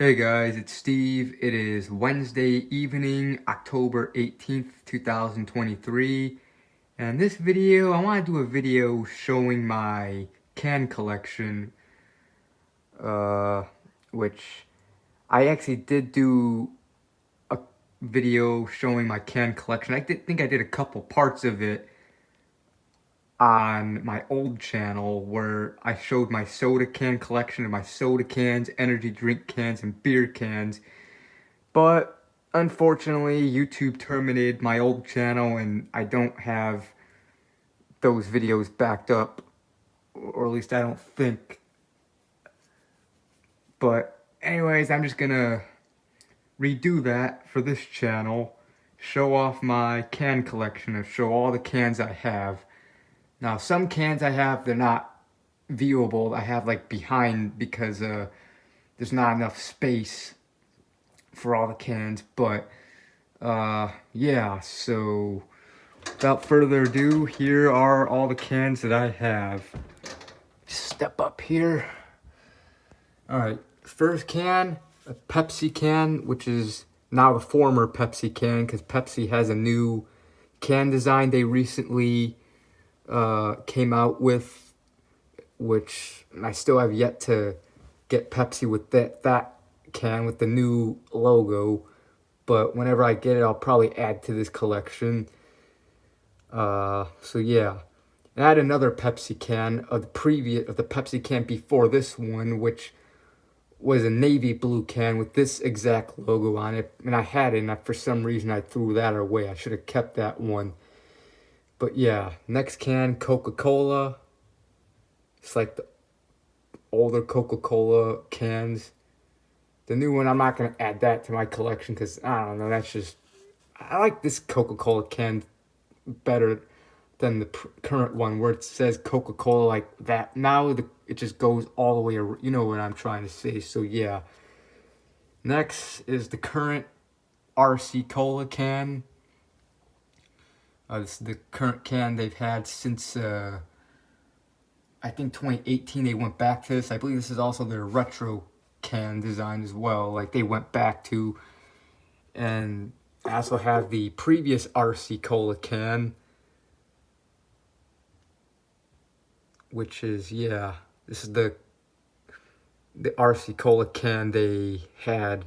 Hey guys, it's Steve. It is Wednesday evening, October 18th, 2023. And this video, I want to do a video showing my can collection, uh, which I actually did do a video showing my can collection. Think I did a couple parts of it on my old channel where I showed my soda can collection of my soda cans, energy drink cans, and beer cans. But unfortunately, YouTube terminated my old channel and I don't have those videos backed up, or at least I don't think. But anyways, I'm just gonna redo that for this channel, show off my can collection and show all the cans I have. Now, some cans I have, they're not viewable. I have like behind because there's not enough space for all the cans, but yeah, so without further ado, here are all the cans that I have. Just step up here. Alright, first can, a Pepsi can, which is now the former Pepsi can, because Pepsi has a new can design they recently came out with, which I still have yet to get Pepsi with that can with the new logo. But whenever I get it, I'll probably add to this collection. So yeah. And I had another Pepsi can of the Pepsi can before this one, which was a navy blue can with this exact logo on it. And I had it, and for some reason I threw that away. I should have kept that one. But yeah, next can, Coca-Cola. It's like the older Coca-Cola cans. The new one, I'm not going to add that to my collection because, I don't know, that's just... I like this Coca-Cola can better than the current one where it says Coca-Cola like that. Now it just goes all the way around. You know what I'm trying to say. So yeah. Next is the current RC Cola can. This is the current can they've had since I think 2018. They went back to this. I believe this is also their retro can design as well. Like they went back to. And I also have the previous RC Cola can, which is, yeah, this is the RC Cola can they had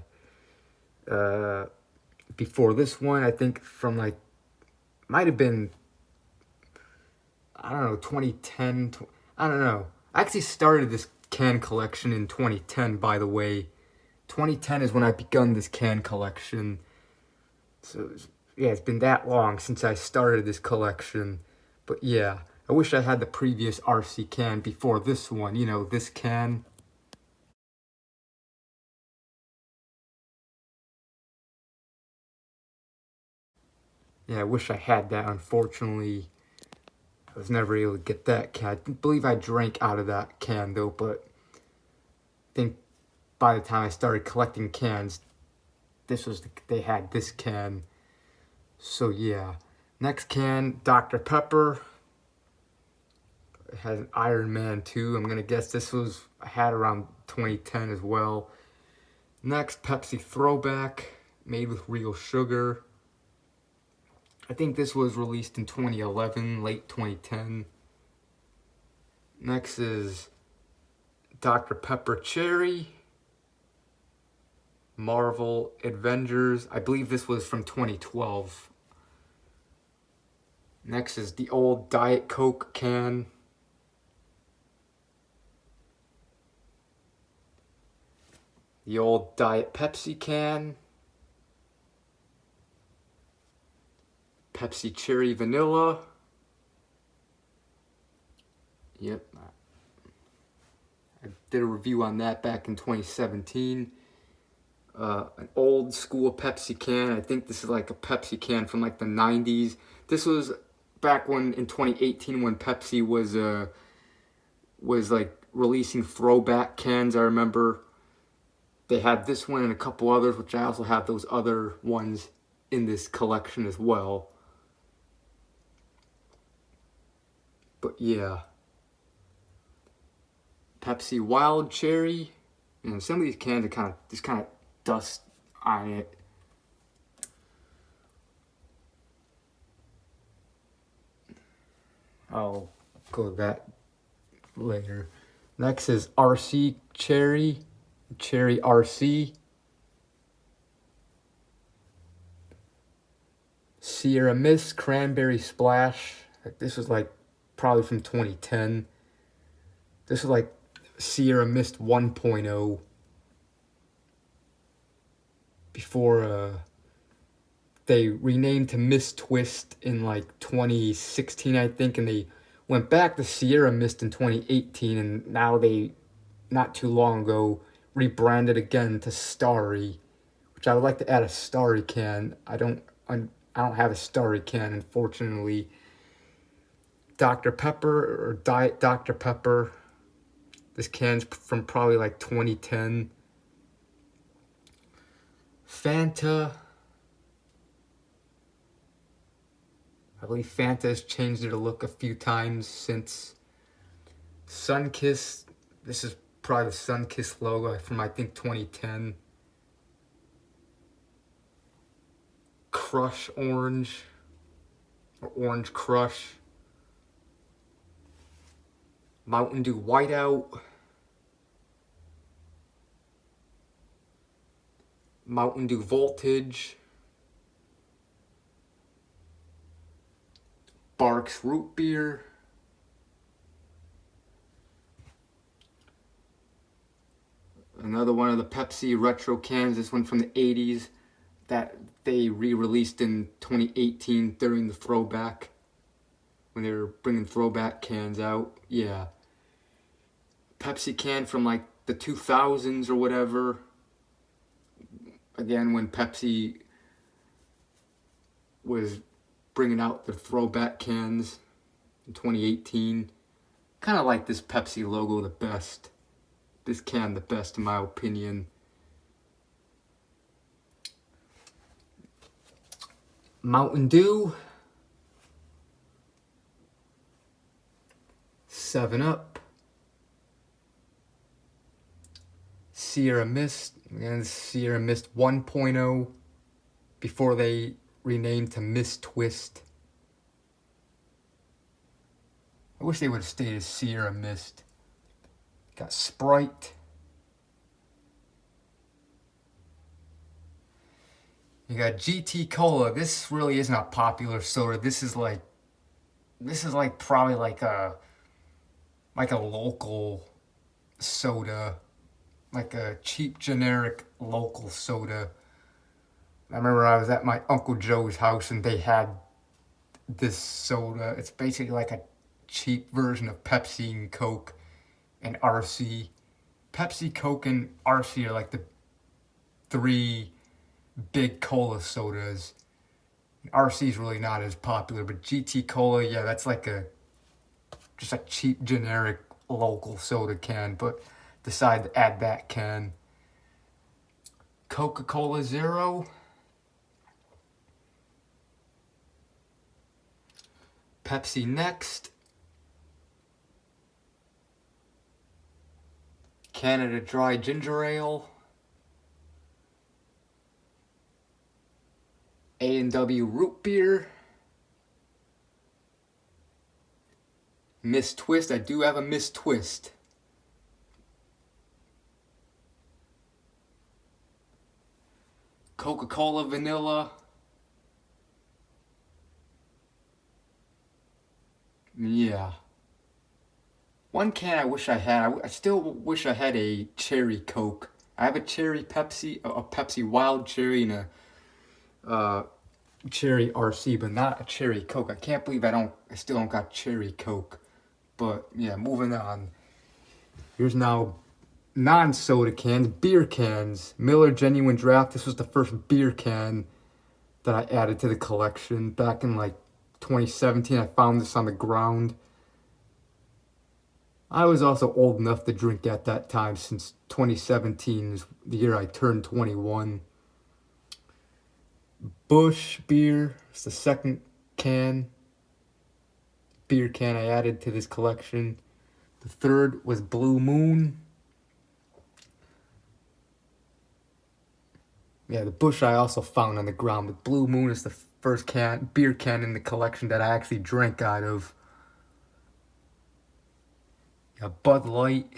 before this one. I think from like, might have been, I don't know, 2010, I don't know. I actually started this can collection in 2010, by the way. 2010 is when I begun this can collection. So, yeah, it's been that long since I started this collection. But yeah, I wish I had the previous RC can before this one. You know, this can. Yeah, I wish I had that. Unfortunately, I was never able to get that can. I believe I drank out of that can, though, but I think by the time I started collecting cans, they had this can. So yeah. Next can, Dr. Pepper. It has an Iron Man 2. I'm going to guess this was I had around 2010 as well. Next, Pepsi Throwback, made with real sugar. I think this was released in 2011, late 2010. Next is Dr. Pepper Cherry, Marvel Avengers. I believe this was from 2012. Next is the old Diet Coke can. The old Diet Pepsi can. Pepsi Cherry Vanilla. Yep. I did a review on that back in 2017. An old school Pepsi can. I think this is like a Pepsi can from like the 90s. This was back when in 2018 when Pepsi was like releasing throwback cans. I remember they had this one and a couple others, which I also have those other ones in this collection as well. But yeah. Pepsi Wild Cherry And some of these cans are kind of dust on it. I'll go to that later. Next is RC Cherry RC. Sierra Mist Cranberry Splash. This was like probably from 2010. This was like Sierra Mist 1.0 before they renamed to Mist Twist in like 2016, I think, and they went back to Sierra Mist in 2018, and now they, not too long ago, rebranded again to Starry, which I would like to add a Starry can. I don't have a Starry can, unfortunately. Dr. Pepper or Diet Dr. Pepper. This can's from probably like 2010. Fanta. I believe Fanta has changed their look a few times since. Sunkist. This is probably the Sunkist logo from, I think, 2010. Crush Orange. Or Orange Crush. Mountain Dew Whiteout. Mountain Dew Voltage. Barks Root Beer. Another one of the Pepsi retro cans, this one from the 80s that they re-released in 2018 during the throwback, when they were bringing throwback cans out. Yeah. Pepsi can from like the 2000s or whatever. Again, when Pepsi was bringing out the throwback cans in 2018. Kind of like this Pepsi logo the best. This can the best in my opinion. Mountain Dew. 7-Up. Sierra Mist. Again, Sierra Mist 1.0 before they renamed to Mist Twist. I wish they would have stayed as Sierra Mist. Got Sprite. You got GT Cola. This really isn't a popular soda. This is like probably like a local soda, like a cheap generic local soda. I remember I was at my Uncle Joe's house and they had this soda. It's basically like a cheap version of Pepsi and Coke and RC. Pepsi, Coke, and RC are like the three big cola sodas. RC is really not as popular, but GT Cola, yeah, that's like just a cheap generic local soda can, but decide to add that can. Coca-Cola Zero. Pepsi Next. Canada Dry Ginger Ale. A&W Root Beer. Mist Twist. I do have a Mist Twist. Coca-Cola Vanilla. Yeah. One can I wish I had. I still wish I had a cherry Coke. I have a cherry Pepsi, a Pepsi Wild Cherry, and a cherry RC, but not a cherry Coke. I can't believe I still don't got cherry Coke. But yeah, moving on. Here's now non-soda cans, beer cans. Miller Genuine Draft. This was the first beer can that I added to the collection back in like 2017. I found this on the ground. I was also old enough to drink at that time, since 2017 is the year I turned 21. Busch beer. It's the second beer can I added to this collection. The third was Blue Moon. Yeah, the Busch I also found on the ground, but Blue Moon is the first beer can in the collection that I actually drank out of. Yeah, Bud Light,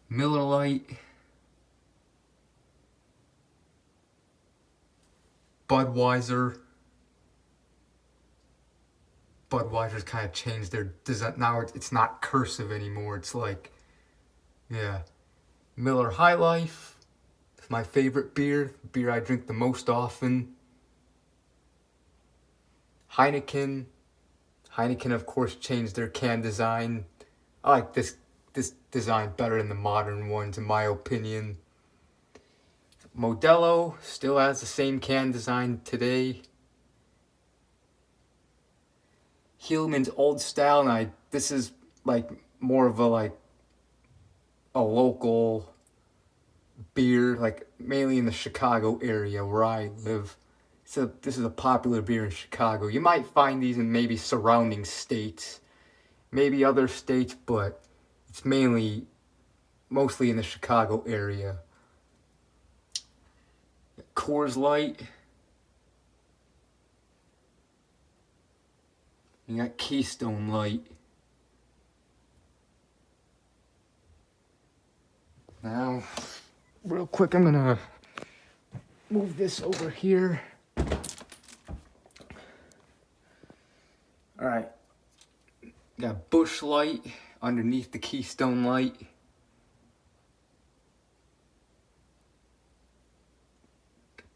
Miller Lite, Budweiser. Budweiser's kind of changed their design. Now it's not cursive anymore. It's like, yeah. Miller High Life. It's my favorite beer. The beer I drink the most often. Heineken. Heineken, of course, changed their can design. I like this design better than the modern ones, in my opinion. Modelo still has the same can design today. Hillman's Old Style, and this is like more of a local beer, like mainly in the Chicago area where I live. So this is a popular beer in Chicago. You might find these in maybe surrounding states, maybe other states, but it's mostly in the Chicago area. Coors Light. You got Keystone Light. Now, real quick, I'm gonna move this over here. All right. Got Busch Light underneath the Keystone Light.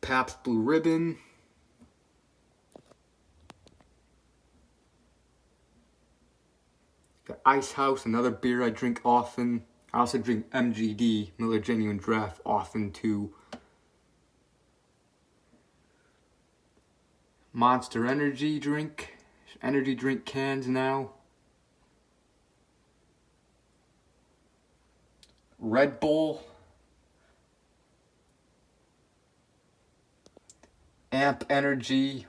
Pabst Blue Ribbon. Got Ice House, another beer I drink often. I also drink MGD, Miller Genuine Draft, often too. Monster energy drink cans now. Red Bull. Amp Energy.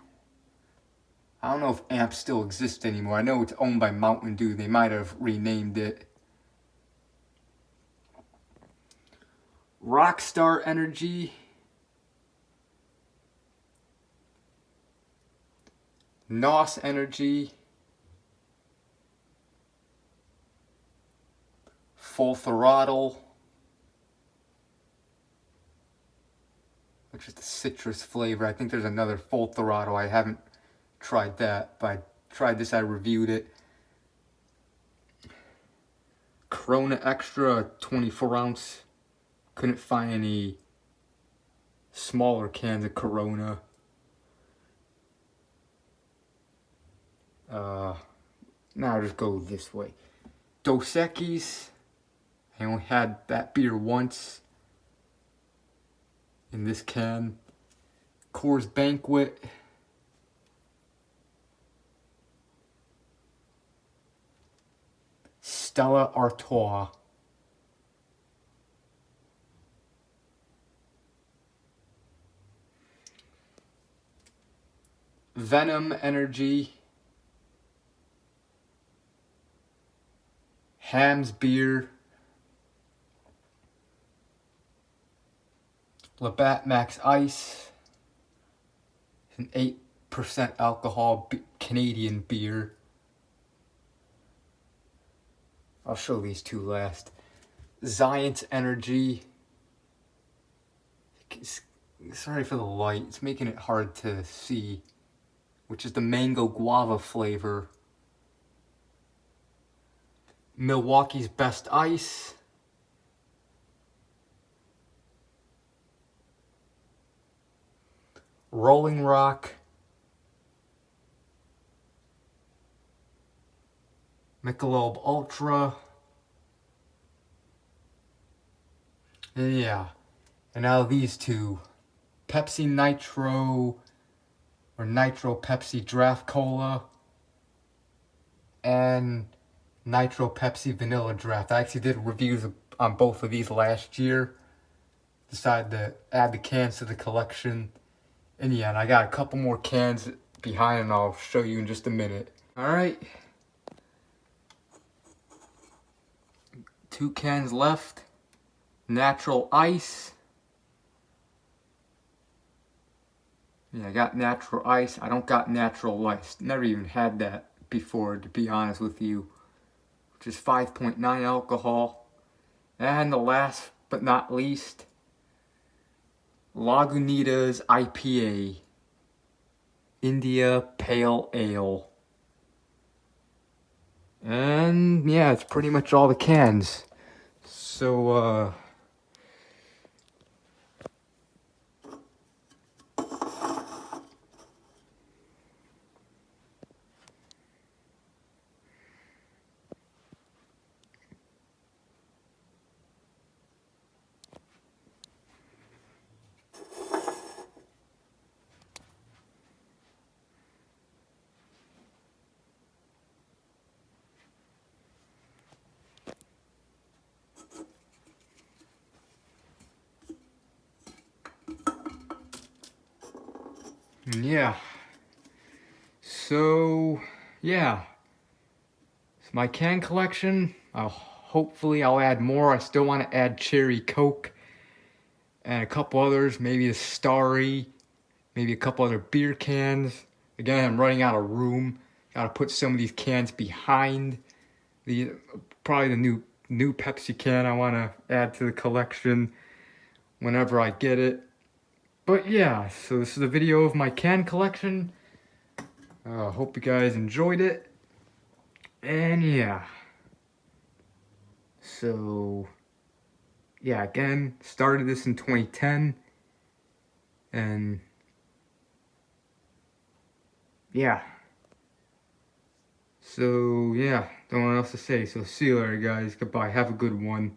I don't know if Amp still exists anymore. I know it's owned by Mountain Dew. They might have renamed it. Rockstar Energy. NOS Energy. Full Throttle, which is the citrus flavor. I think there's another Full Throttle. I haven't tried that, but I tried this, I reviewed it. Corona Extra, 24 ounce. Couldn't find any smaller cans of Corona. Now I'll just go this way. Dos Equis. I only had that beer once in this can. Coors Banquet. Stella Artois. Venom Energy. Hamm's Beer. Labatt Max Ice. It's an 8% alcohol Canadian beer. I'll show these two last. Zions Energy. Sorry for the light, it's making it hard to see. Which is the mango guava flavor. Milwaukee's Best Ice. Rolling Rock. Michelob Ultra. And yeah. And now these two. Pepsi Nitro or Nitro Pepsi Draft Cola and Nitro Pepsi Vanilla Draft. I actually did reviews on both of these last year. Decided to add the cans to the collection. And yeah, and I got a couple more cans behind and I'll show you in just a minute. Alright. 2 cans left. natural ice. Yeah, I got natural ice. I don't got natural ice. Never even had that before, to be honest with you. Which is 5.9 alcohol. And the last but not least, Lagunitas IPA. India Pale Ale. And yeah, it's pretty much all the cans. So, yeah. So, yeah. It's my can collection. Hopefully I'll add more. I still want to add Cherry Coke and a couple others, maybe a Starry, maybe a couple other beer cans. Again, I'm running out of room. Gotta put some of these cans behind the probably the new Pepsi can I want to add to the collection whenever I get it. But yeah, so this is a video of my can collection. Hope you guys enjoyed it. And yeah. So yeah, again, started this in 2010. And yeah. So yeah, don't know what else to say. So see you later, guys. Goodbye. Have a good one.